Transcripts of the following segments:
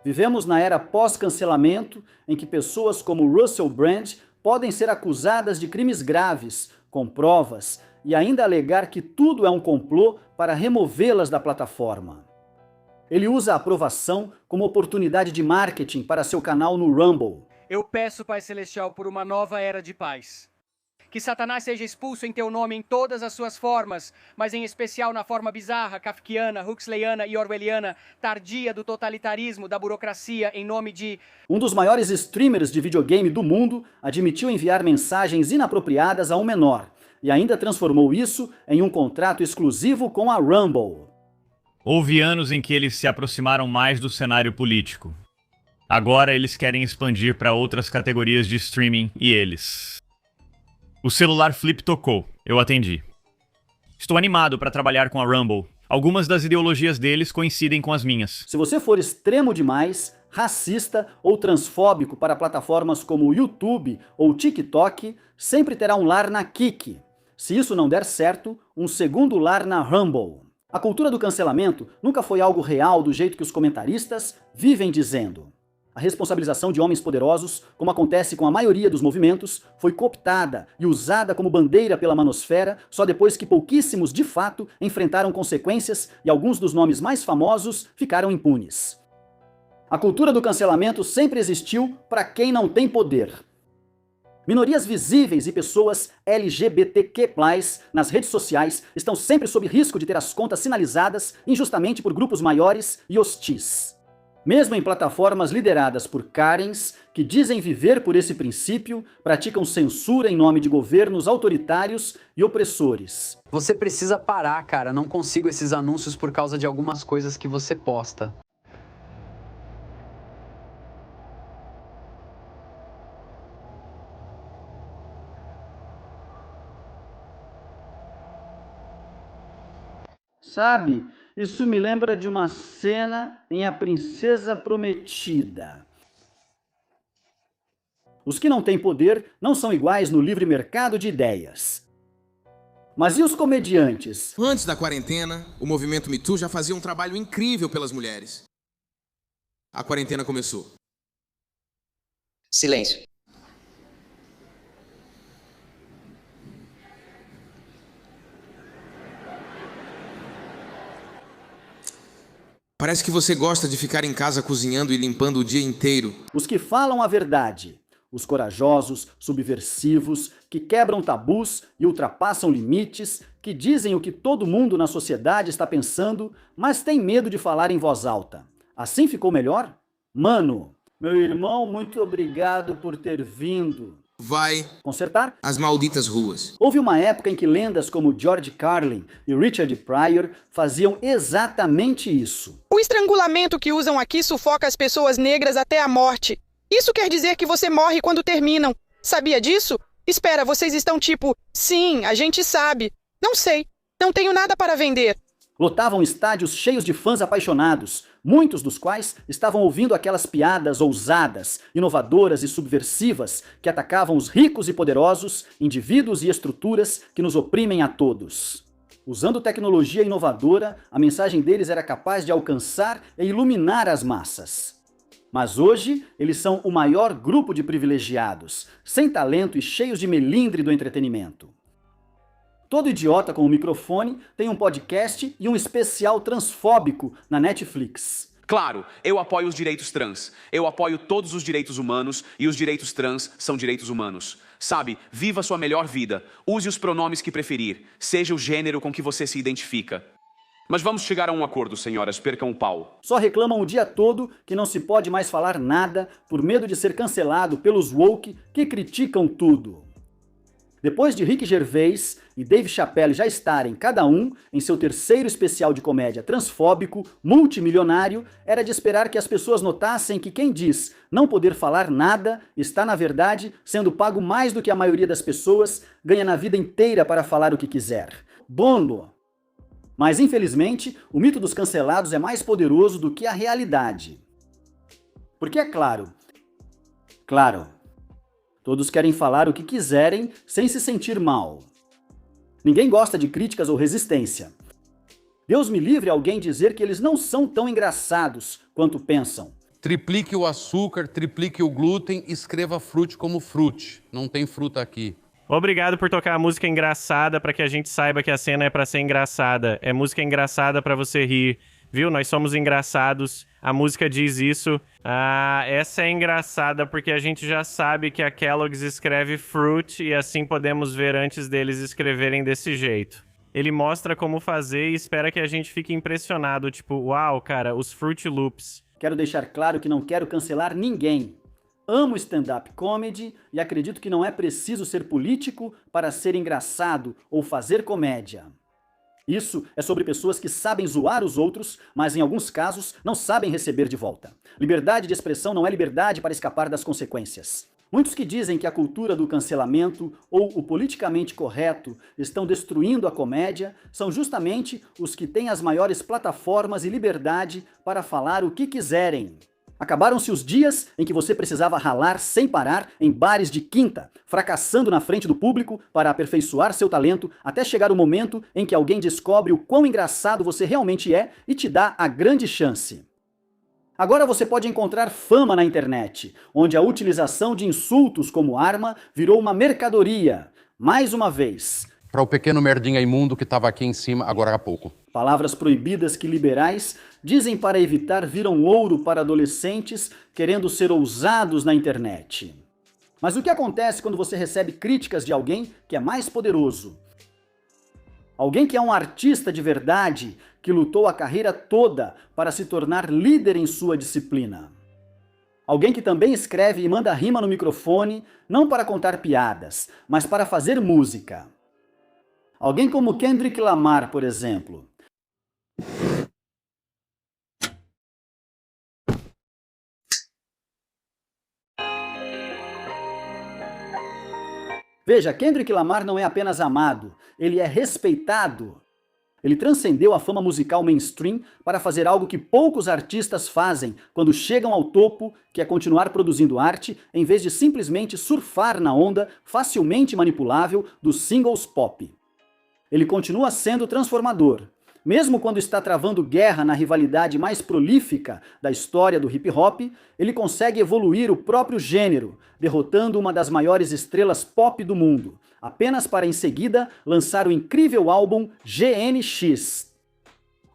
Vivemos na era pós-cancelamento, em que pessoas como Russell Brand podem ser acusadas de crimes graves, com provas, e ainda alegar que tudo é um complô para removê-las da plataforma. Ele usa a aprovação como oportunidade de marketing para seu canal no Rumble. Eu peço, Pai Celestial, por uma nova era de paz. Que Satanás seja expulso em teu nome em todas as suas formas, mas em especial na forma bizarra, kafkiana, huxleyana e orwelliana, tardia do totalitarismo, da burocracia, em nome de... Um dos maiores streamers de videogame do mundo admitiu enviar mensagens inapropriadas a um menor, e ainda transformou isso em um contrato exclusivo com a Rumble. Houve anos em que eles se aproximaram mais do cenário político. Agora eles querem expandir para outras categorias de streaming e eles... O celular Flip tocou. Eu atendi. Estou animado para trabalhar com a Rumble. Algumas das ideologias deles coincidem com as minhas. Se você for extremo demais, racista ou transfóbico para plataformas como o YouTube ou TikTok, sempre terá um lar na Kik. Se isso não der certo, um segundo lar na Rumble. A cultura do cancelamento nunca foi algo real do jeito que os comentaristas vivem dizendo. A responsabilização de homens poderosos, como acontece com a maioria dos movimentos, foi cooptada e usada como bandeira pela manosfera só depois que pouquíssimos, de fato, enfrentaram consequências e alguns dos nomes mais famosos ficaram impunes. A cultura do cancelamento sempre existiu para quem não tem poder. Minorias visíveis e pessoas LGBTQ+, nas redes sociais, estão sempre sob risco de ter as contas sinalizadas injustamente por grupos maiores e hostis. Mesmo em plataformas lideradas por Karens, que dizem viver por esse princípio, praticam censura em nome de governos autoritários e opressores. Você precisa parar, cara. Não consigo esses anúncios por causa de algumas coisas que você posta. Sabe, isso me lembra de uma cena em A Princesa Prometida. Os que não têm poder não são iguais no livre mercado de ideias. Mas e os comediantes? Antes da quarentena, o movimento Me Too já fazia um trabalho incrível pelas mulheres. A quarentena começou. Silêncio. Parece que você gosta de ficar em casa cozinhando e limpando o dia inteiro. Os que falam a verdade. Os corajosos, subversivos, que quebram tabus e ultrapassam limites, que dizem o que todo mundo na sociedade está pensando, mas tem medo de falar em voz alta. Assim ficou melhor? Mano, meu irmão, muito obrigado por ter vindo. Vai Consertar? às malditas ruas. Houve uma época em que lendas como George Carlin e Richard Pryor faziam exatamente isso. O estrangulamento que usam aqui sufoca as pessoas negras até a morte. Isso quer dizer que você morre quando terminam. Sabia disso? Espera, vocês estão tipo, sim, a gente sabe. Não sei, não tenho nada para vender. Lotavam estádios cheios de fãs apaixonados, muitos dos quais estavam ouvindo aquelas piadas ousadas, inovadoras e subversivas que atacavam os ricos e poderosos, indivíduos e estruturas que nos oprimem a todos. Usando tecnologia inovadora, a mensagem deles era capaz de alcançar e iluminar as massas. Mas hoje, eles são o maior grupo de privilegiados, sem talento e cheios de melindre do entretenimento. Todo idiota com um microfone tem um podcast e um especial transfóbico na Netflix. Claro, eu apoio os direitos trans. Eu apoio todos os direitos humanos e os direitos trans são direitos humanos. Sabe, viva sua melhor vida. Use os pronomes que preferir. Seja o gênero com que você se identifica. Mas vamos chegar a um acordo, senhoras. Percam o pau. Só reclamam o dia todo que não se pode mais falar nada por medo de ser cancelado pelos woke que criticam tudo. Depois de Rick Gervais e Dave Chappelle já estarem, cada um, em seu terceiro especial de comédia transfóbico, multimilionário, era de esperar que as pessoas notassem que quem diz não poder falar nada está, na verdade, sendo pago mais do que a maioria das pessoas ganha na vida inteira para falar o que quiser. Bolo! Mas, infelizmente, o mito dos cancelados é mais poderoso do que a realidade. Porque é claro, todos querem falar o que quiserem sem se sentir mal. Ninguém gosta de críticas ou resistência. Deus me livre alguém dizer que eles não são tão engraçados quanto pensam. Triplique o açúcar, triplique o glúten, escreva fruit como fruit. Não tem fruta aqui. Obrigado por tocar a música engraçada para que a gente saiba que a cena é para ser engraçada. É música engraçada para você rir. Viu? Nós somos engraçados. A música diz isso. Ah, essa é engraçada porque a gente já sabe que a Kellogg's escreve fruit e assim podemos ver antes deles escreverem desse jeito. Ele mostra como fazer e espera que a gente fique impressionado. Tipo, uau, cara, os Fruit Loops. Quero deixar claro que não quero cancelar ninguém. Amo stand-up comedy e acredito que não é preciso ser político para ser engraçado ou fazer comédia. Isso é sobre pessoas que sabem zoar os outros, mas em alguns casos não sabem receber de volta. Liberdade de expressão não é liberdade para escapar das consequências. Muitos que dizem que a cultura do cancelamento ou o politicamente correto estão destruindo a comédia são justamente os que têm as maiores plataformas e liberdade para falar o que quiserem. Acabaram-se os dias em que você precisava ralar sem parar em bares de quinta, fracassando na frente do público para aperfeiçoar seu talento até chegar o momento em que alguém descobre o quão engraçado você realmente é e te dá a grande chance. Agora você pode encontrar fama na internet, onde a utilização de insultos como arma virou uma mercadoria. Mais uma vez. Para o pequeno merdinha imundo que estava aqui em cima agora há pouco. Palavras proibidas que liberais dizem para evitar viram ouro para adolescentes querendo ser ousados na internet. Mas o que acontece quando você recebe críticas de alguém que é mais poderoso? Alguém que é um artista de verdade, que lutou a carreira toda para se tornar líder em sua disciplina. Alguém que também escreve e manda rima no microfone, não para contar piadas, mas para fazer música. Alguém como Kendrick Lamar, por exemplo. Veja, Kendrick Lamar não é apenas amado, ele é respeitado. Ele transcendeu a fama musical mainstream para fazer algo que poucos artistas fazem quando chegam ao topo, que é continuar produzindo arte, em vez de simplesmente surfar na onda facilmente manipulável dos singles pop. Ele continua sendo transformador. Mesmo quando está travando guerra na rivalidade mais prolífica da história do hip-hop, ele consegue evoluir o próprio gênero, derrotando uma das maiores estrelas pop do mundo, apenas para em seguida lançar o incrível álbum GNX.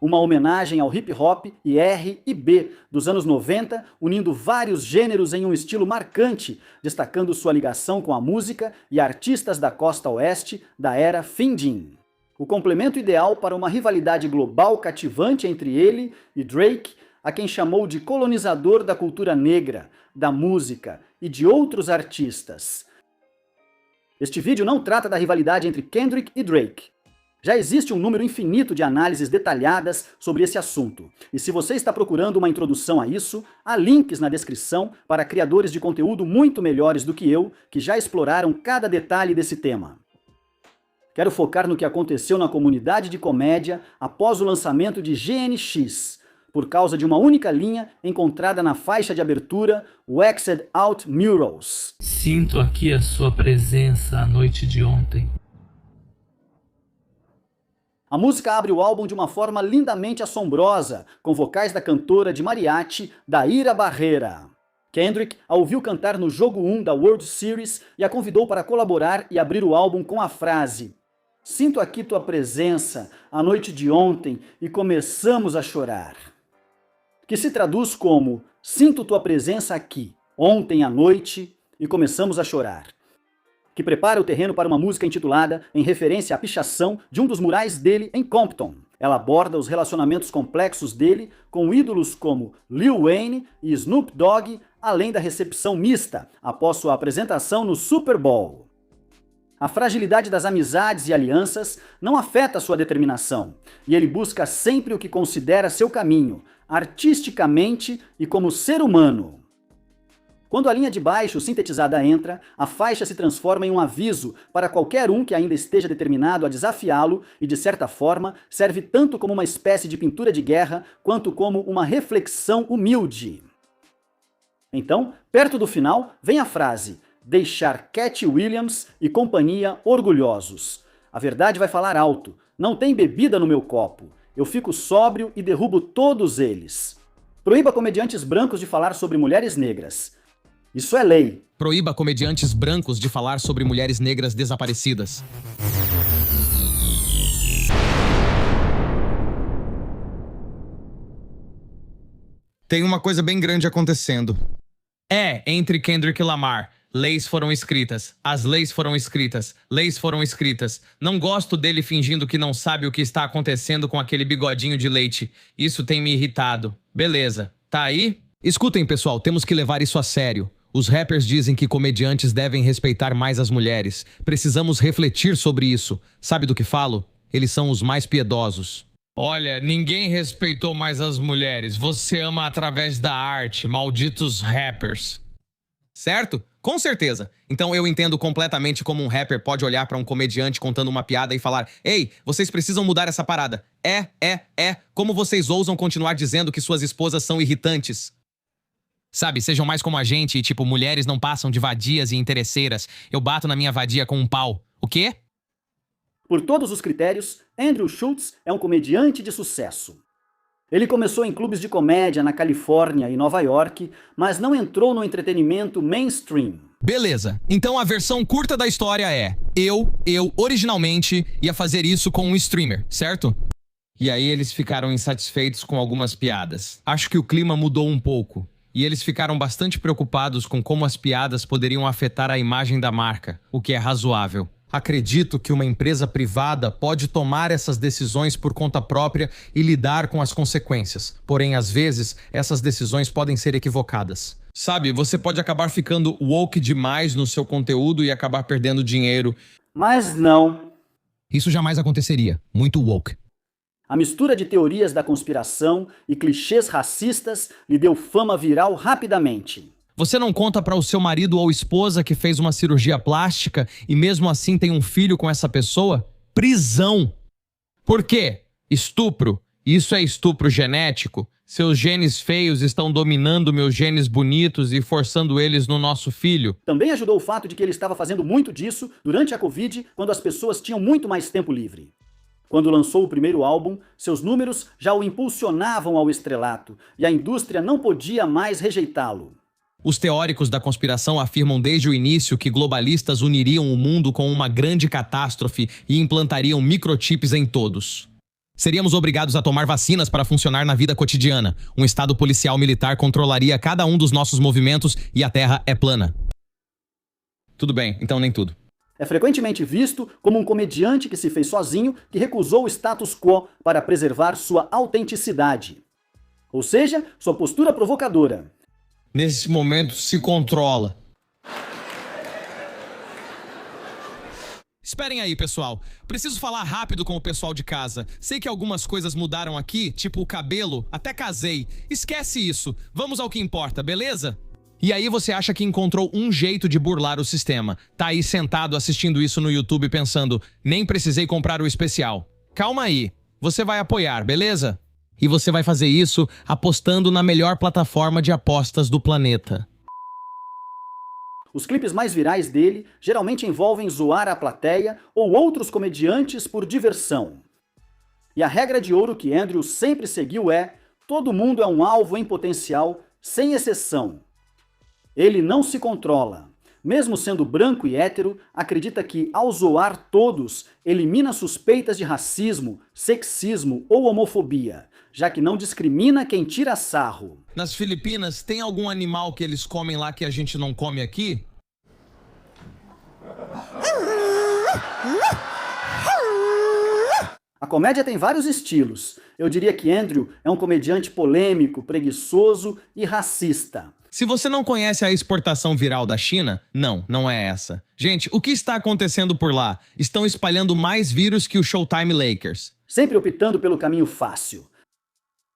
Uma homenagem ao hip-hop e R&B dos anos 90, unindo vários gêneros em um estilo marcante, destacando sua ligação com a música e artistas da costa oeste da era Findin. O complemento ideal para uma rivalidade global cativante entre ele e Drake, a quem chamou de colonizador da cultura negra, da música e de outros artistas. Este vídeo não trata da rivalidade entre Kendrick e Drake. Já existe um número infinito de análises detalhadas sobre esse assunto, e se você está procurando uma introdução a isso, há links na descrição para criadores de conteúdo muito melhores do que eu, que já exploraram cada detalhe desse tema. Quero focar no que aconteceu na comunidade de comédia após o lançamento de GNX, por causa de uma única linha encontrada na faixa de abertura Waxed Out Murals. Sinto aqui a sua presença a noite de ontem. A música abre o álbum de uma forma lindamente assombrosa, com vocais da cantora de mariachi Daíra Barreira. Kendrick a ouviu cantar no jogo 1 da World Series e a convidou para colaborar e abrir o álbum com a frase: "Sinto aqui tua presença, a noite de ontem, e começamos a chorar." Que se traduz como: "Sinto tua presença aqui, ontem à noite, e começamos a chorar." Que prepara o terreno para uma música intitulada em referência à pichação de um dos murais dele em Compton. Ela aborda os relacionamentos complexos dele com ídolos como Lil Wayne e Snoop Dogg, além da recepção mista após sua apresentação no Super Bowl. A fragilidade das amizades e alianças não afeta sua determinação, e ele busca sempre o que considera seu caminho, artisticamente e como ser humano. Quando a linha de baixo sintetizada entra, a faixa se transforma em um aviso para qualquer um que ainda esteja determinado a desafiá-lo e, de certa forma, serve tanto como uma espécie de pintura de guerra quanto como uma reflexão humilde. Então, perto do final, vem a frase: "Deixar Cat Williams e companhia orgulhosos. A verdade vai falar alto. Não tem bebida no meu copo. Eu fico sóbrio e derrubo todos eles." Proíba comediantes brancos de falar sobre mulheres negras. Isso é lei. Proíba comediantes brancos de falar sobre mulheres negras desaparecidas. Tem uma coisa bem grande acontecendo. Entre Kendrick e Lamar. Leis foram escritas. As leis foram escritas. Leis foram escritas. Não gosto dele fingindo que não sabe o que está acontecendo com aquele bigodinho de leite. Isso tem me irritado. Beleza. Tá aí? Escutem, pessoal, temos que levar isso a sério. Os rappers dizem que comediantes devem respeitar mais as mulheres. Precisamos refletir sobre isso. Sabe do que falo? Eles são os mais piedosos. Olha, ninguém respeitou mais as mulheres. Você ama através da arte, malditos rappers. Certo? Com certeza. Então eu entendo completamente como um rapper pode olhar pra um comediante contando uma piada e falar: "Ei, vocês precisam mudar essa parada. Como vocês ousam continuar dizendo que suas esposas são irritantes? Sabe, sejam mais como a gente e tipo, mulheres não passam de vadias e interesseiras. Eu bato na minha vadia com um pau. O quê?" Por todos os critérios, Andrew Schulz é um comediante de sucesso. Ele começou em clubes de comédia na Califórnia e Nova York, mas não entrou no entretenimento mainstream. Beleza, então a versão curta da história é: eu originalmente ia fazer isso com um streamer, certo? E aí eles ficaram insatisfeitos com algumas piadas. Acho que o clima mudou um pouco. E eles ficaram bastante preocupados com como as piadas poderiam afetar a imagem da marca, o que é razoável. Acredito que uma empresa privada pode tomar essas decisões por conta própria e lidar com as consequências. Porém, às vezes, essas decisões podem ser equivocadas. Sabe, você pode acabar ficando woke demais no seu conteúdo e acabar perdendo dinheiro. Mas não. Isso jamais aconteceria. Muito woke. A mistura de teorias da conspiração e clichês racistas lhe deu fama viral rapidamente. Você não conta para o seu marido ou esposa que fez uma cirurgia plástica e mesmo assim tem um filho com essa pessoa? Prisão! Por quê? Estupro. Isso é estupro genético? Seus genes feios estão dominando meus genes bonitos e forçando eles no nosso filho? Também ajudou o fato de que ele estava fazendo muito disso durante a Covid, quando as pessoas tinham muito mais tempo livre. Quando lançou o primeiro álbum, seus números já o impulsionavam ao estrelato e a indústria não podia mais rejeitá-lo. Os teóricos da conspiração afirmam desde o início que globalistas uniriam o mundo com uma grande catástrofe e implantariam microchips em todos. Seríamos obrigados a tomar vacinas para funcionar na vida cotidiana. Um estado policial militar controlaria cada um dos nossos movimentos e a Terra é plana. Tudo bem, então nem tudo. É frequentemente visto como um comediante que se fez sozinho, que recusou o status quo para preservar sua autenticidade. Ou seja, sua postura provocadora. Nesse momento, se controla. Esperem aí, pessoal. Preciso falar rápido com o pessoal de casa. Sei que algumas coisas mudaram aqui, tipo o cabelo. Até casei. Esquece isso. Vamos ao que importa, beleza? E aí você acha que encontrou um jeito de burlar o sistema. Tá aí sentado assistindo isso no YouTube pensando: nem precisei comprar o especial. Calma aí. Você vai apoiar, beleza? E você vai fazer isso apostando na melhor plataforma de apostas do planeta. Os clipes mais virais dele geralmente envolvem zoar a plateia ou outros comediantes por diversão. E a regra de ouro que Andrew sempre seguiu é: todo mundo é um alvo em potencial, sem exceção. Ele não se controla. Mesmo sendo branco e hétero, acredita que, ao zoar todos, elimina suspeitas de racismo, sexismo ou homofobia, já que não discrimina quem tira sarro. Nas Filipinas, tem algum animal que eles comem lá que a gente não come aqui? A comédia tem vários estilos. Eu diria que Andrew é um comediante polêmico, preguiçoso e racista. Se você não conhece a exportação viral da China, não é essa. Gente, o que está acontecendo por lá? Estão espalhando mais vírus que o Showtime Lakers. Sempre optando pelo caminho fácil.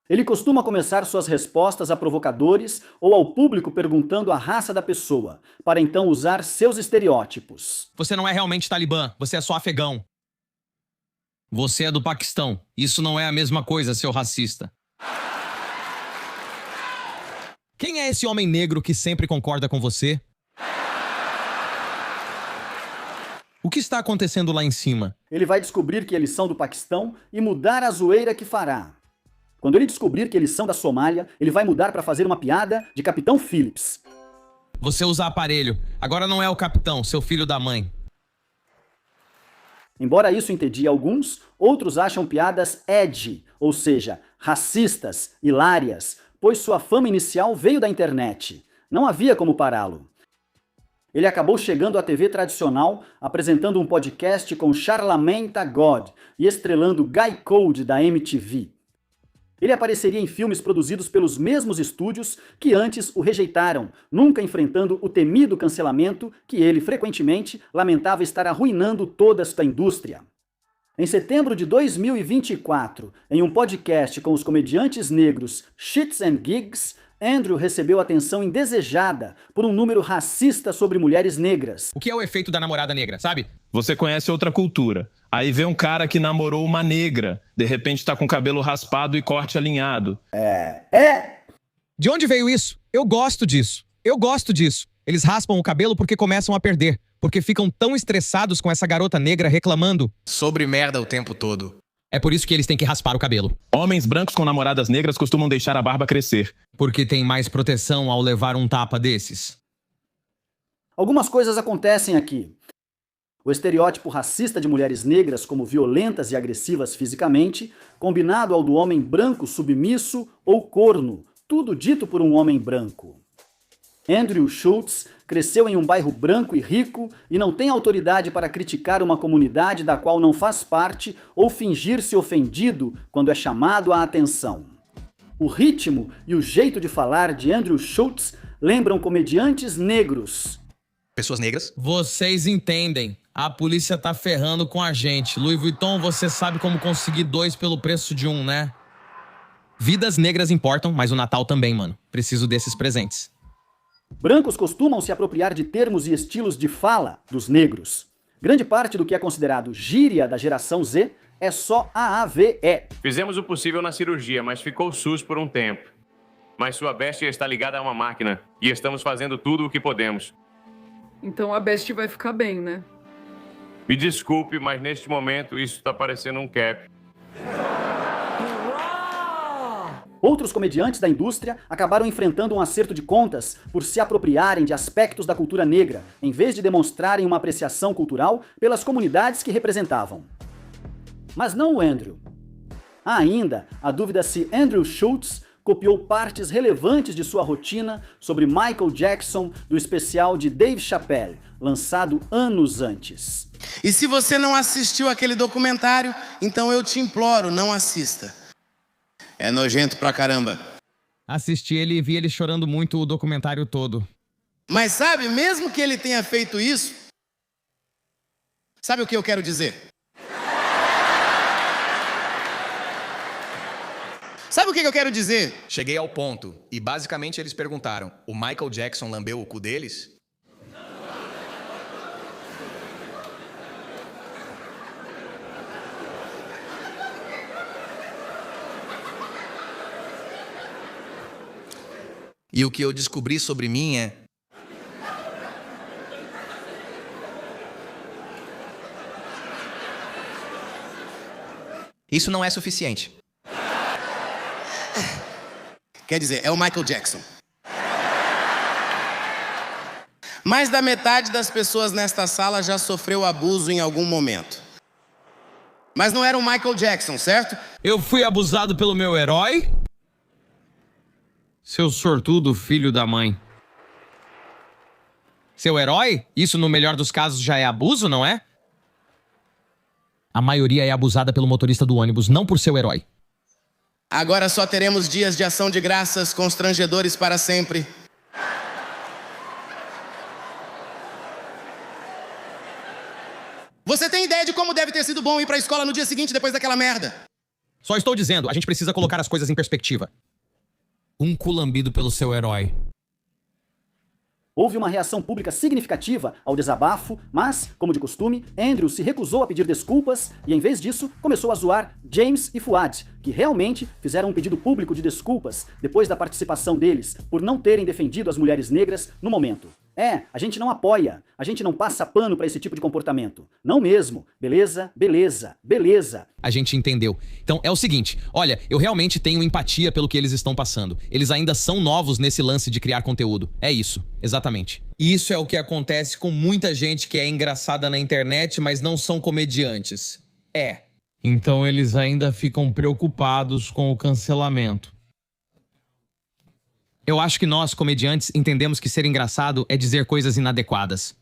Ele costuma começar suas respostas a provocadores ou ao público perguntando a raça da pessoa, para então usar seus estereótipos. Você não é realmente talibã, você é só afegão. Você é do Paquistão. Isso não é a mesma coisa, seu racista. Quem é esse homem negro que sempre concorda com você? O que está acontecendo lá em cima? Ele vai descobrir que eles são do Paquistão e mudar a zoeira que fará. Quando ele descobrir que eles são da Somália, ele vai mudar para fazer uma piada de Capitão Phillips. Você usa aparelho. Agora não é o capitão, seu filho da mãe. Embora isso entedie alguns, outros acham piadas edgy, ou seja, racistas, hilárias, pois sua fama inicial veio da internet. Não havia como pará-lo. Ele acabou chegando à TV tradicional, apresentando um podcast com Charlamagne Tha God e estrelando Guy Code da MTV. Ele apareceria em filmes produzidos pelos mesmos estúdios que antes o rejeitaram, nunca enfrentando o temido cancelamento que ele, frequentemente, lamentava estar arruinando toda esta indústria. Em setembro de 2024, em um podcast com os comediantes negros Shits and Gigs, Andrew recebeu atenção indesejada por um número racista sobre mulheres negras. O que é o efeito da namorada negra, sabe? Você conhece outra cultura. Aí vê um cara que namorou uma negra. De repente tá com cabelo raspado e corte alinhado. De onde veio isso? Eu gosto disso. Eu gosto disso. Eles raspam o cabelo porque começam a perder. Porque ficam tão estressados com essa garota negra reclamando sobre merda o tempo todo. É por isso que eles têm que raspar o cabelo. Homens brancos com namoradas negras costumam deixar a barba crescer. Porque tem mais proteção ao levar um tapa desses. Algumas coisas acontecem aqui. O estereótipo racista de mulheres negras como violentas e agressivas fisicamente, combinado ao do homem branco submisso ou corno, tudo dito por um homem branco. Andrew Schultz cresceu em um bairro branco e rico e não tem autoridade para criticar uma comunidade da qual não faz parte ou fingir-se ofendido quando é chamado à atenção. O ritmo e o jeito de falar de Andrew Schultz lembram comediantes negros. Pessoas negras? Vocês entendem. A polícia tá ferrando com a gente. Louis Vuitton, você sabe como conseguir 2 pelo preço de 1, né? Vidas negras importam, mas o Natal também, mano. Preciso desses presentes. Brancos costumam se apropriar de termos e estilos de fala dos negros. Grande parte do que é considerado gíria da geração Z é só AAVE. Fizemos o possível na cirurgia, mas ficou sus por um tempo. Mas sua bestia está ligada a uma máquina e estamos fazendo tudo o que podemos. Então a bestia vai ficar bem, né? Me desculpe, mas neste momento isso está parecendo um cap. Outros comediantes da indústria acabaram enfrentando um acerto de contas por se apropriarem de aspectos da cultura negra, em vez de demonstrarem uma apreciação cultural pelas comunidades que representavam. Mas não o Andrew. Há ainda a dúvida se Andrew Schultz copiou partes relevantes de sua rotina sobre Michael Jackson do especial de Dave Chappelle, lançado anos antes. E se você não assistiu aquele documentário, então eu te imploro, não assista. É nojento pra caramba. Assisti ele e vi ele chorando muito o documentário todo. Mas sabe, mesmo que ele tenha feito isso, sabe o que eu quero dizer? Sabe o que eu quero dizer? Cheguei ao ponto e basicamente eles perguntaram: o Michael Jackson lambeu o cu deles? E o que eu descobri sobre mim é... isso não é suficiente. Quer dizer, é o Michael Jackson. Mais da metade das pessoas nesta sala já sofreu abuso em algum momento. Mas não era o Michael Jackson, certo? Eu fui abusado pelo meu herói? Seu sortudo filho da mãe. Seu herói? Isso, no melhor dos casos, já é abuso, não é? A maioria é abusada pelo motorista do ônibus, não por seu herói. Agora só teremos dias de ação de graças constrangedores para sempre. Você tem ideia de como deve ter sido bom ir para a escola no dia seguinte depois daquela merda? Só estou dizendo, a gente precisa colocar as coisas em perspectiva. Um cu lambido pelo seu herói. Houve uma reação pública significativa ao desabafo, mas, como de costume, Andrew se recusou a pedir desculpas e, em vez disso, começou a zoar James e Fuad, que realmente fizeram um pedido público de desculpas depois da participação deles por não terem defendido as mulheres negras no momento. A gente não apoia, a gente não passa pano pra esse tipo de comportamento. Não mesmo. Beleza, beleza, beleza. A gente entendeu. Então é o seguinte, olha, eu realmente tenho empatia pelo que eles estão passando. Eles ainda são novos nesse lance de criar conteúdo. É isso, exatamente. Isso é o que acontece com muita gente que é engraçada na internet, mas não são comediantes. Então eles ainda ficam preocupados com o cancelamento. Eu acho que nós, comediantes, entendemos que ser engraçado é dizer coisas inadequadas.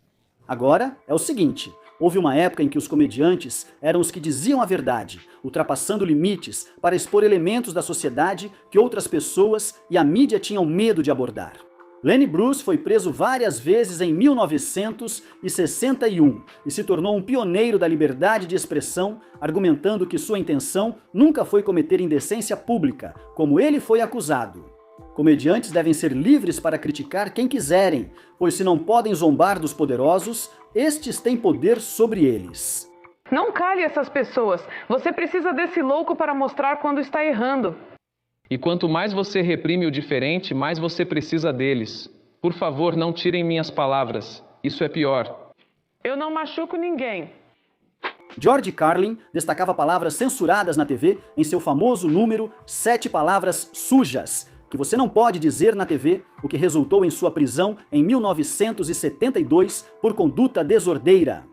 Agora é o seguinte, houve uma época em que os comediantes eram os que diziam a verdade, ultrapassando limites para expor elementos da sociedade que outras pessoas e a mídia tinham medo de abordar. Lenny Bruce foi preso várias vezes em 1961 e se tornou um pioneiro da liberdade de expressão, argumentando que sua intenção nunca foi cometer indecência pública, como ele foi acusado. Comediantes devem ser livres para criticar quem quiserem, pois se não podem zombar dos poderosos, estes têm poder sobre eles. Não cale essas pessoas. Você precisa desse louco para mostrar quando está errando. E quanto mais você reprime o diferente, mais você precisa deles. Por favor, não tirem minhas palavras. Isso é pior. Eu não machuco ninguém. George Carlin destacava palavras censuradas na TV em seu famoso número 7 palavras sujas, que você não pode dizer na TV, o que resultou em sua prisão em 1972 por conduta desordeira.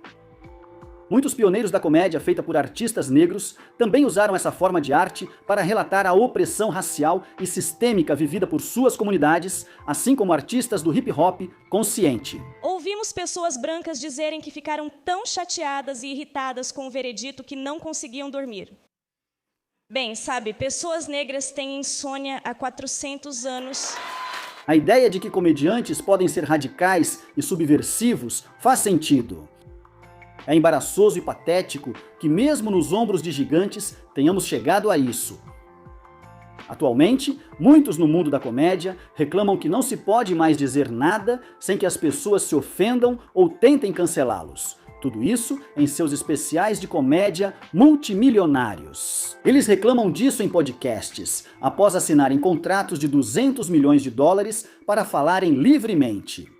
Muitos pioneiros da comédia feita por artistas negros também usaram essa forma de arte para relatar a opressão racial e sistêmica vivida por suas comunidades, assim como artistas do hip hop consciente. Ouvimos pessoas brancas dizerem que ficaram tão chateadas e irritadas com o veredito que não conseguiam dormir. Bem, sabe, pessoas negras têm insônia há 400 anos. A ideia de que comediantes podem ser radicais e subversivos faz sentido. É embaraçoso e patético que mesmo nos ombros de gigantes tenhamos chegado a isso. Atualmente, muitos no mundo da comédia reclamam que não se pode mais dizer nada sem que as pessoas se ofendam ou tentem cancelá-los. Tudo isso em seus especiais de comédia multimilionários. Eles reclamam disso em podcasts, após assinarem contratos de $200 milhões para falarem livremente.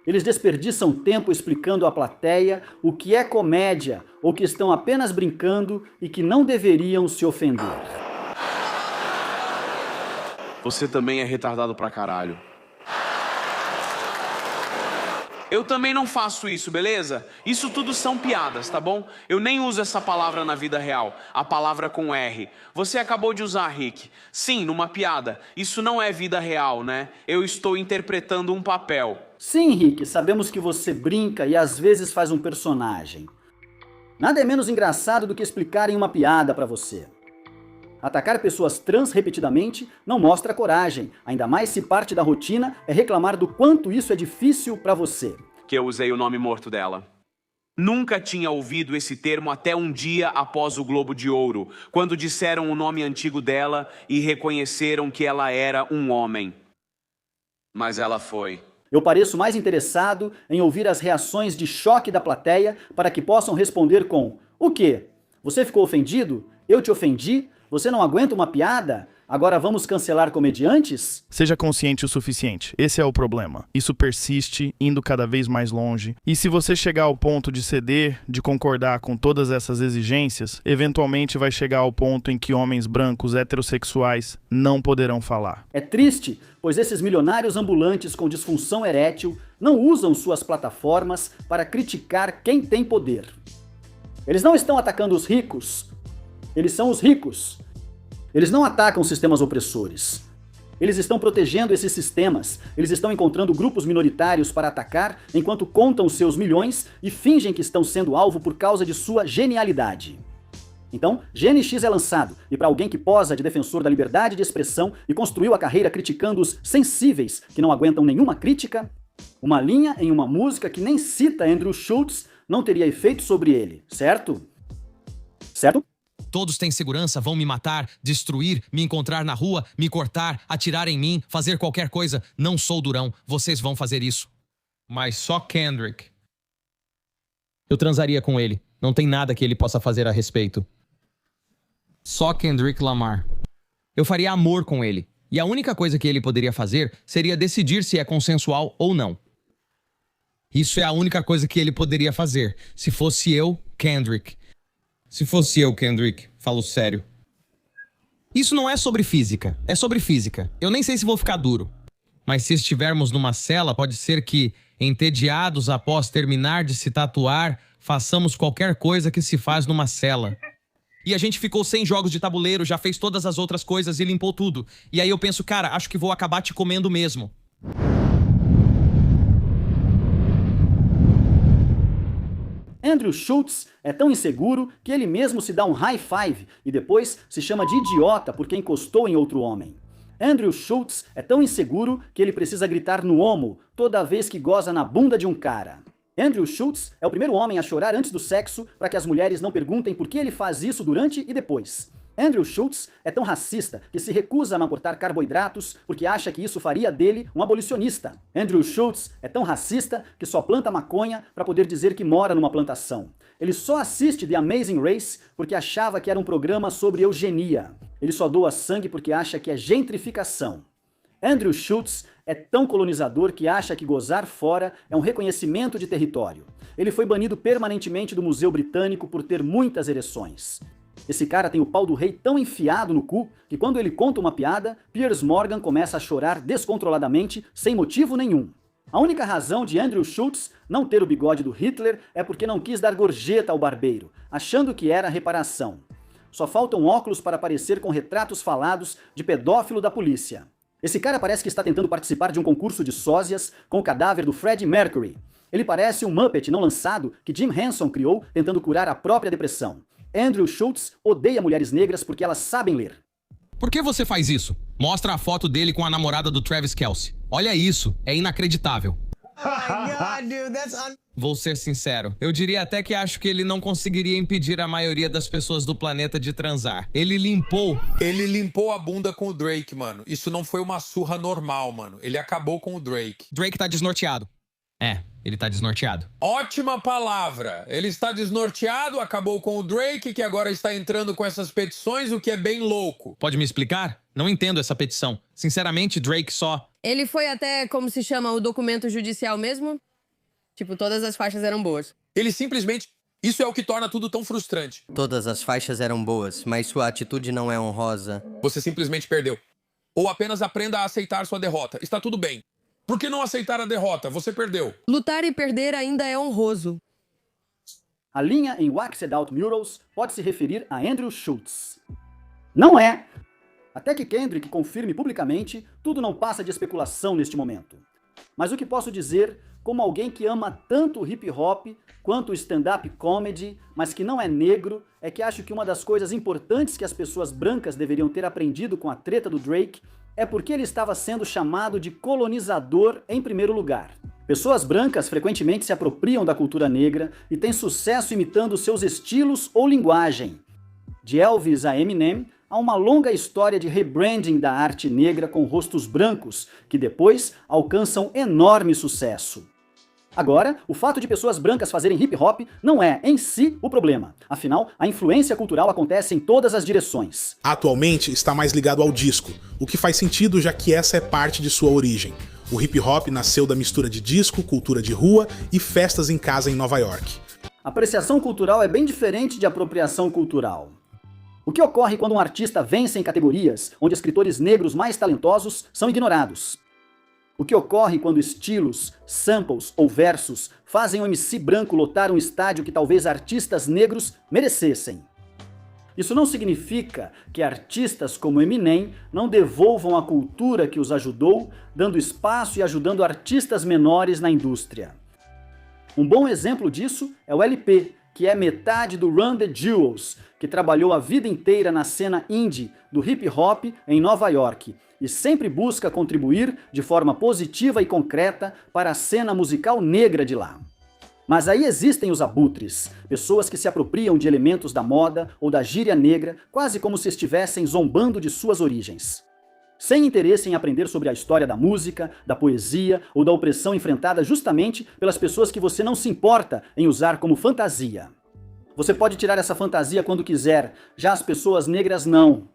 Eles desperdiçam tempo explicando à plateia o que é comédia ou que estão apenas brincando e que não deveriam se ofender. Você também é retardado pra caralho. Eu também não faço isso, beleza? Isso tudo são piadas, tá bom? Eu nem uso essa palavra na vida real, a palavra com R. Você acabou de usar, Rick. Sim, numa piada. Isso não é vida real, né? Eu estou interpretando um papel. Sim, Rick, sabemos que você brinca e às vezes faz um personagem. Nada é menos engraçado do que explicarem uma piada pra você. Atacar pessoas trans repetidamente não mostra coragem, ainda mais se parte da rotina é reclamar do quanto isso é difícil pra você. Que eu usei o nome morto dela. Nunca tinha ouvido esse termo até um dia após o Globo de Ouro, quando disseram o nome antigo dela e reconheceram que ela era um homem. Mas ela foi. Eu pareço mais interessado em ouvir as reações de choque da plateia para que possam responder com: o quê? Você ficou ofendido? Eu te ofendi? Você não aguenta uma piada? Agora vamos cancelar comediantes? Seja consciente o suficiente. Esse é o problema. Isso persiste, indo cada vez mais longe. E se você chegar ao ponto de ceder, de concordar com todas essas exigências, eventualmente vai chegar ao ponto em que homens brancos heterossexuais não poderão falar. É triste, pois esses milionários ambulantes com disfunção erétil não usam suas plataformas para criticar quem tem poder. Eles não estão atacando os ricos. Eles são os ricos. Eles não atacam sistemas opressores. Eles estão protegendo esses sistemas. Eles estão encontrando grupos minoritários para atacar enquanto contam seus milhões e fingem que estão sendo alvo por causa de sua genialidade. Então, GNX é lançado, e para alguém que posa de defensor da liberdade de expressão e construiu a carreira criticando os sensíveis que não aguentam nenhuma crítica, uma linha em uma música que nem cita Andrew Schultz não teria efeito sobre ele, certo? Certo? Todos têm segurança, vão me matar, destruir, me encontrar na rua, me cortar, atirar em mim, fazer qualquer coisa. Não sou durão, vocês vão fazer isso. Mas só Kendrick. Eu transaria com ele. Não tem nada que ele possa fazer a respeito. Só Kendrick Lamar. Eu faria amor com ele. E a única coisa que ele poderia fazer seria decidir se é consensual ou não. Isso é a única coisa que ele poderia fazer. Se fosse eu, Kendrick. Se fosse eu, Kendrick, falo sério. Isso não é sobre física, é sobre física. Eu nem sei se vou ficar duro. Mas se estivermos numa cela, pode ser que, entediados após terminar de se tatuar, façamos qualquer coisa que se faz numa cela. E a gente ficou sem jogos de tabuleiro, já fez todas as outras coisas e limpou tudo. E aí eu penso, cara, acho que vou acabar te comendo mesmo. Andrew Schultz é tão inseguro que ele mesmo se dá um high five e depois se chama de idiota porque encostou em outro homem. Andrew Schultz é tão inseguro que ele precisa gritar no homo toda vez que goza na bunda de um cara. Andrew Schultz é o primeiro homem a chorar antes do sexo para que as mulheres não perguntem por que ele faz isso durante e depois. Andrew Schultz é tão racista que se recusa a não cortar carboidratos porque acha que isso faria dele um abolicionista. Andrew Schultz é tão racista que só planta maconha para poder dizer que mora numa plantação. Ele só assiste The Amazing Race porque achava que era um programa sobre eugenia. Ele só doa sangue porque acha que é gentrificação. Andrew Schultz é tão colonizador que acha que gozar fora é um reconhecimento de território. Ele foi banido permanentemente do Museu Britânico por ter muitas ereções. Esse cara tem o pau do rei tão enfiado no cu que quando ele conta uma piada, Piers Morgan começa a chorar descontroladamente, sem motivo nenhum. A única razão de Andrew Schultz não ter o bigode do Hitler é porque não quis dar gorjeta ao barbeiro, achando que era reparação. Só faltam óculos para aparecer com retratos falados de pedófilo da polícia. Esse cara parece que está tentando participar de um concurso de sósias com o cadáver do Freddie Mercury. Ele parece um Muppet não lançado que Jim Henson criou tentando curar a própria depressão. Andrew Schultz odeia mulheres negras porque elas sabem ler. Por que você faz isso? Mostra a foto dele com a namorada do Travis Kelce. Olha isso, é inacreditável. Vou ser sincero, eu diria até que acho que ele não conseguiria impedir a maioria das pessoas do planeta de transar. Ele limpou a bunda com o Drake, mano. Isso não foi uma surra normal, mano. Ele acabou com o Drake. Drake tá desnorteado. Ele tá desnorteado. Ótima palavra. Ele está desnorteado, acabou com o Drake, que agora está entrando com essas petições, o que é bem louco. Pode me explicar? Não entendo essa petição. Sinceramente, Drake só... Ele foi até, como se chama, o documento judicial mesmo? Tipo, todas as faixas eram boas. Ele simplesmente... Isso é o que torna tudo tão frustrante. Todas as faixas eram boas, mas sua atitude não é honrosa. Você simplesmente perdeu. Ou apenas aprenda a aceitar sua derrota. Está tudo bem. Por que não aceitar a derrota? Você perdeu. Lutar e perder ainda é honroso. A linha em Waxed Out Murals pode se referir a Andrew Schultz. Não é! Até que Kendrick confirme publicamente, tudo não passa de especulação neste momento. Mas o que posso dizer, como alguém que ama tanto o hip hop quanto o stand-up comedy, mas que não é negro, é que acho que uma das coisas importantes que as pessoas brancas deveriam ter aprendido com a treta do Drake é porque ele estava sendo chamado de colonizador em primeiro lugar. Pessoas brancas frequentemente se apropriam da cultura negra e têm sucesso imitando seus estilos ou linguagem. De Elvis a Eminem, há uma longa história de rebranding da arte negra com rostos brancos, que depois alcançam enorme sucesso. Agora, o fato de pessoas brancas fazerem hip hop não é, em si, o problema. Afinal, a influência cultural acontece em todas as direções. Atualmente está mais ligado ao disco, o que faz sentido já que essa é parte de sua origem. O hip hop nasceu da mistura de disco, cultura de rua e festas em casa em Nova York. Apreciação cultural é bem diferente de apropriação cultural. O que ocorre quando um artista vence em categorias onde escritores negros mais talentosos são ignorados? O que ocorre quando estilos, samples ou versos fazem um MC branco lotar um estádio que talvez artistas negros merecessem? Isso não significa que artistas como Eminem não devolvam a cultura que os ajudou, dando espaço e ajudando artistas menores na indústria. Um bom exemplo disso é o LP, que é metade do Run the Jewels, que trabalhou a vida inteira na cena indie do hip hop em Nova York e sempre busca contribuir de forma positiva e concreta para a cena musical negra de lá. Mas aí existem os abutres, pessoas que se apropriam de elementos da moda ou da gíria negra, quase como se estivessem zombando de suas origens. Sem interesse em aprender sobre a história da música, da poesia ou da opressão enfrentada justamente pelas pessoas que você não se importa em usar como fantasia. Você pode tirar essa fantasia quando quiser, já as pessoas negras não.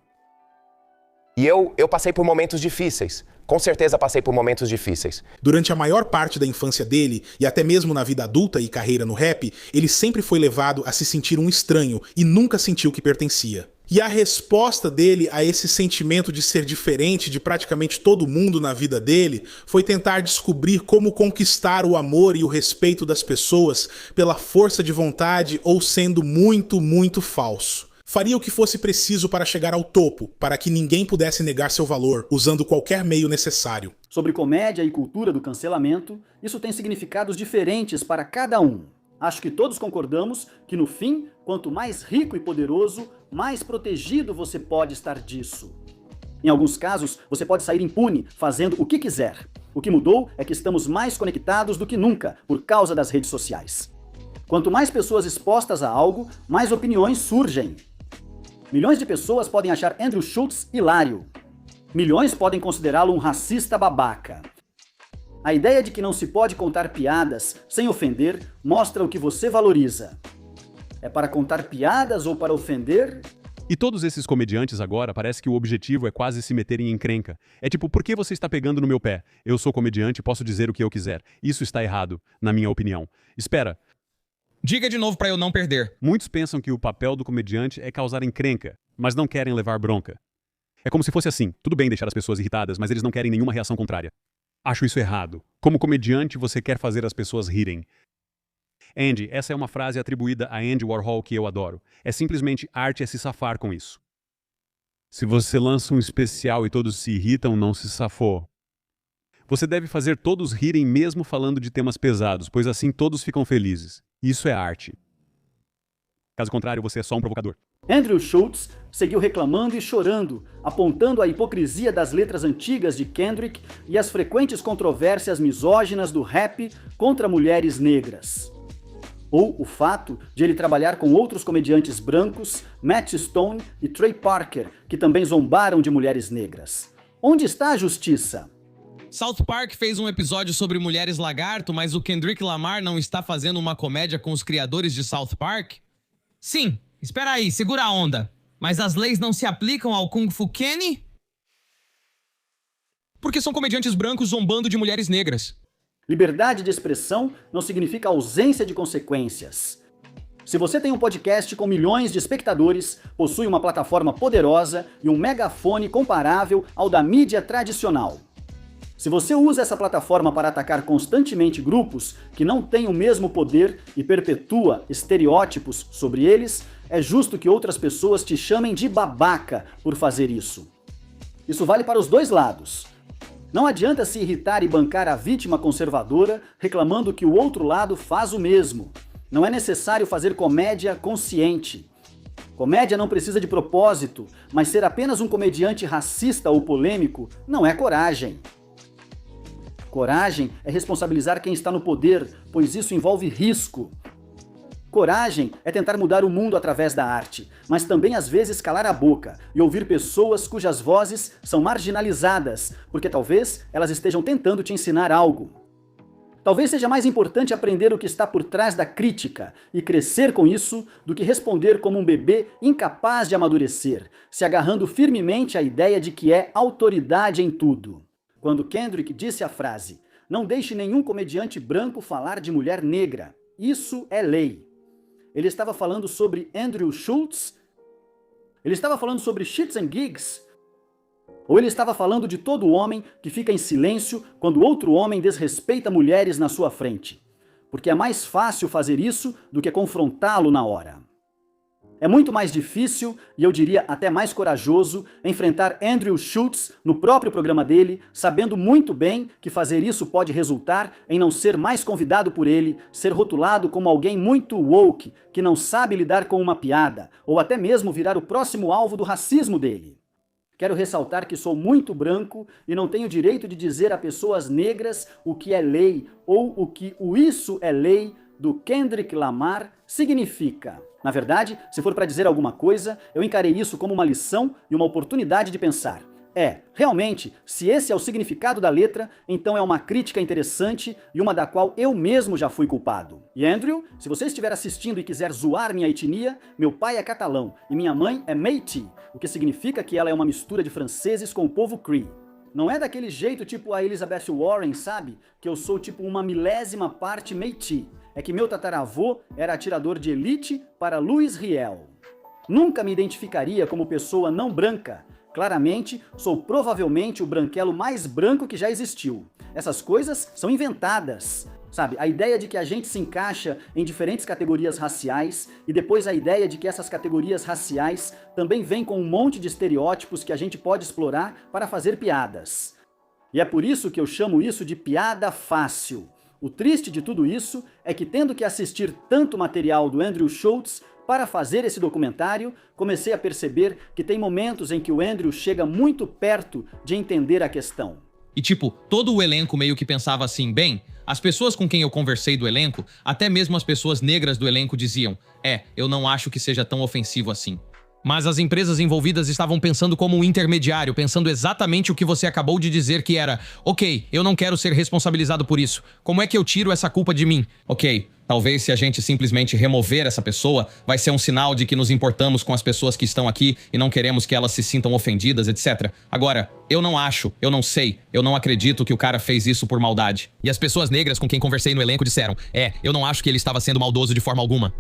E eu passei por momentos difíceis, Com certeza passei por momentos difíceis. Durante a maior parte da infância dele, e até mesmo na vida adulta e carreira no rap, ele sempre foi levado a se sentir um estranho e nunca sentiu que pertencia. E a resposta dele a esse sentimento de ser diferente de praticamente todo mundo na vida dele foi tentar descobrir como conquistar o amor e o respeito das pessoas pela força de vontade ou sendo muito, muito falso. Faria o que fosse preciso para chegar ao topo, para que ninguém pudesse negar seu valor, usando qualquer meio necessário. Sobre comédia e cultura do cancelamento, isso tem significados diferentes para cada um. Acho que todos concordamos que, no fim, quanto mais rico e poderoso, mais protegido você pode estar disso. Em alguns casos, você pode sair impune, fazendo o que quiser. O que mudou é que estamos mais conectados do que nunca, por causa das redes sociais. Quanto mais pessoas expostas a algo, mais opiniões surgem. Milhões de pessoas podem achar Andrew Schultz hilário. Milhões podem considerá-lo um racista babaca. A ideia de que não se pode contar piadas sem ofender mostra o que você valoriza. É para contar piadas ou para ofender? E todos esses comediantes agora parece que o objetivo é quase se meterem em encrenca. É tipo, por que você está pegando no meu pé? Eu sou comediante e posso dizer o que eu quiser. Isso está errado, na minha opinião. Espera. Diga de novo para eu não perder. Muitos pensam que o papel do comediante é causar encrenca, mas não querem levar bronca. É como se fosse assim, tudo bem deixar as pessoas irritadas, mas eles não querem nenhuma reação contrária. Acho isso errado. Como comediante, você quer fazer as pessoas rirem. Andy, essa é uma frase atribuída a Andy Warhol que eu adoro. É simplesmente arte é se safar com isso. Se você lança um especial e todos se irritam, não se safou. Você deve fazer todos rirem mesmo falando de temas pesados, pois assim todos ficam felizes. Isso é arte. Caso contrário, você é só um provocador. Andrew Schultz seguiu reclamando e chorando, apontando a hipocrisia das letras antigas de Kendrick e as frequentes controvérsias misóginas do rap contra mulheres negras. Ou o fato de ele trabalhar com outros comediantes brancos, Matt Stone e Trey Parker, que também zombaram de mulheres negras. Onde está a justiça? South Park fez um episódio sobre mulheres lagarto, mas o Kendrick Lamar não está fazendo uma comédia com os criadores de South Park? Sim, espera aí, segura a onda. Mas as leis não se aplicam ao Kung Fu Kenny? Porque são comediantes brancos zombando de mulheres negras. Liberdade de expressão não significa ausência de consequências. Se você tem um podcast com milhões de espectadores, possui uma plataforma poderosa e um megafone comparável ao da mídia tradicional. Se você usa essa plataforma para atacar constantemente grupos que não têm o mesmo poder e perpetua estereótipos sobre eles, é justo que outras pessoas te chamem de babaca por fazer isso. Isso vale para os dois lados. Não adianta se irritar e bancar a vítima conservadora reclamando que o outro lado faz o mesmo. Não é necessário fazer comédia consciente. Comédia não precisa de propósito, mas ser apenas um comediante racista ou polêmico não é coragem. Coragem é responsabilizar quem está no poder, pois isso envolve risco. Coragem é tentar mudar o mundo através da arte, mas também às vezes calar a boca e ouvir pessoas cujas vozes são marginalizadas, porque talvez elas estejam tentando te ensinar algo. Talvez seja mais importante aprender o que está por trás da crítica e crescer com isso do que responder como um bebê incapaz de amadurecer, se agarrando firmemente à ideia de que é autoridade em tudo. Quando Kendrick disse a frase, "Não deixe nenhum comediante branco falar de mulher negra. Isso é lei." Ele estava falando sobre Andrew Schultz? Ele estava falando sobre Shits and Gigs? Ou ele estava falando de todo homem que fica em silêncio quando outro homem desrespeita mulheres na sua frente? Porque é mais fácil fazer isso do que confrontá-lo na hora. É muito mais difícil, e eu diria até mais corajoso, enfrentar Andrew Schultz no próprio programa dele, sabendo muito bem que fazer isso pode resultar em não ser mais convidado por ele, ser rotulado como alguém muito woke, que não sabe lidar com uma piada, ou até mesmo virar o próximo alvo do racismo dele. Quero ressaltar que sou muito branco e não tenho direito de dizer a pessoas negras o que é lei ou o que o isso é lei do Kendrick Lamar significa. Na verdade, se for para dizer alguma coisa, eu encarei isso como uma lição e uma oportunidade de pensar. Realmente, se esse é o significado da letra, então é uma crítica interessante e uma da qual eu mesmo já fui culpado. E Andrew, se você estiver assistindo e quiser zoar minha etnia, meu pai é catalão e minha mãe é Métis, o que significa que ela é uma mistura de franceses com o povo Cree. Não é daquele jeito tipo a Elizabeth Warren, sabe? Que eu sou tipo uma milésima parte Métis. É que meu tataravô era atirador de elite para Louis Riel. Nunca me identificaria como pessoa não branca. Claramente, sou provavelmente o branquelo mais branco que já existiu. Essas coisas são inventadas. Sabe, a ideia de que a gente se encaixa em diferentes categorias raciais e depois a ideia de que essas categorias raciais também vêm com um monte de estereótipos que a gente pode explorar para fazer piadas. E é por isso que eu chamo isso de piada fácil. O triste de tudo isso é que, tendo que assistir tanto material do Andrew Schulz para fazer esse documentário, comecei a perceber que tem momentos em que o Andrew chega muito perto de entender a questão. E tipo, todo o elenco meio que pensava assim, bem, as pessoas com quem eu conversei do elenco, até mesmo as pessoas negras do elenco diziam, eu não acho que seja tão ofensivo assim. Mas as empresas envolvidas estavam pensando como um intermediário, pensando exatamente o que você acabou de dizer, que era, ok, eu não quero ser responsabilizado por isso. Como é que eu tiro essa culpa de mim? Ok, talvez se a gente simplesmente remover essa pessoa, vai ser um sinal de que nos importamos com as pessoas que estão aqui e não queremos que elas se sintam ofendidas, etc. Agora, eu não acho, eu não sei, eu não acredito que o cara fez isso por maldade. E as pessoas negras com quem conversei no elenco disseram, eu não acho que ele estava sendo maldoso de forma alguma.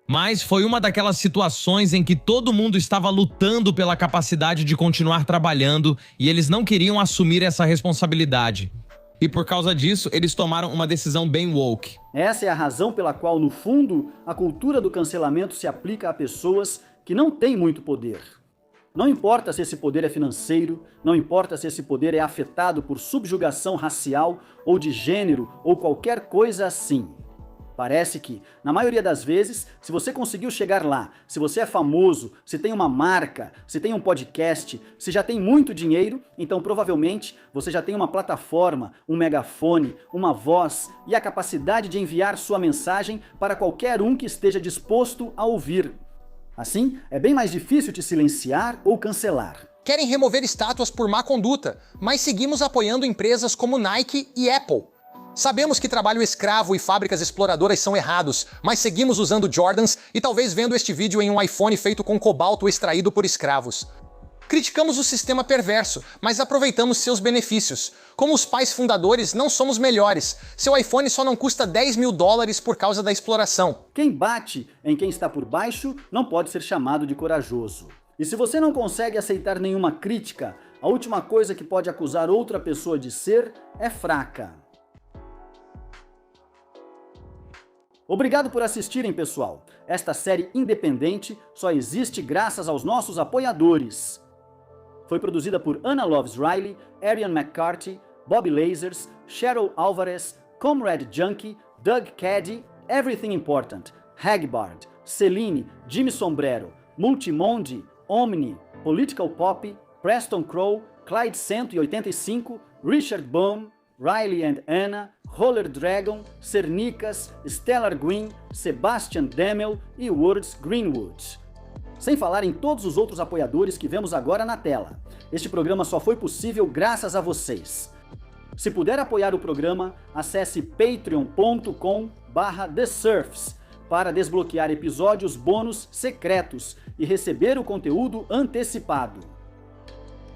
Mas foi uma daquelas situações em que todo mundo estava lutando pela capacidade de continuar trabalhando e eles não queriam assumir essa responsabilidade. E por causa disso, eles tomaram uma decisão bem woke. Essa é a razão pela qual, no fundo, a cultura do cancelamento se aplica a pessoas que não têm muito poder. Não importa se esse poder é financeiro, não importa se esse poder é afetado por subjugação racial ou de gênero ou qualquer coisa assim. Parece que, na maioria das vezes, se você conseguiu chegar lá, se você é famoso, se tem uma marca, se tem um podcast, se já tem muito dinheiro, então provavelmente você já tem uma plataforma, um megafone, uma voz e a capacidade de enviar sua mensagem para qualquer um que esteja disposto a ouvir. Assim, é bem mais difícil te silenciar ou cancelar. Querem remover estátuas por má conduta, mas seguimos apoiando empresas como Nike e Apple. Sabemos que trabalho escravo e fábricas exploradoras são errados, mas seguimos usando Jordans e talvez vendo este vídeo em um iPhone feito com cobalto extraído por escravos. Criticamos o sistema perverso, mas aproveitamos seus benefícios. Como os pais fundadores, não somos melhores. Seu iPhone só não custa $10.000 por causa da exploração. Quem bate em quem está por baixo não pode ser chamado de corajoso. E se você não consegue aceitar nenhuma crítica, a última coisa que pode acusar outra pessoa de ser é fraca. Obrigado por assistirem, pessoal. Esta série independente só existe graças aos nossos apoiadores. Foi produzida por Anna Loves Riley, Arian McCarthy, Bob Lasers, Cheryl Alvarez, Comrade Junkie, Doug Caddy, Everything Important, Hagbard, Celine, Jimmy Sombrero, Multimondi, Omni, Political Pop, Preston Crow, Clyde 185, Richard Baum, Riley and Anna, Roller Dragon, Cernicas, Stellar Green, Sebastian Demel e Words Greenwood. Sem falar em todos os outros apoiadores que vemos agora na tela. Este programa só foi possível graças a vocês. Se puder apoiar o programa, acesse patreon.com/TheSurfs para desbloquear episódios bônus secretos e receber o conteúdo antecipado.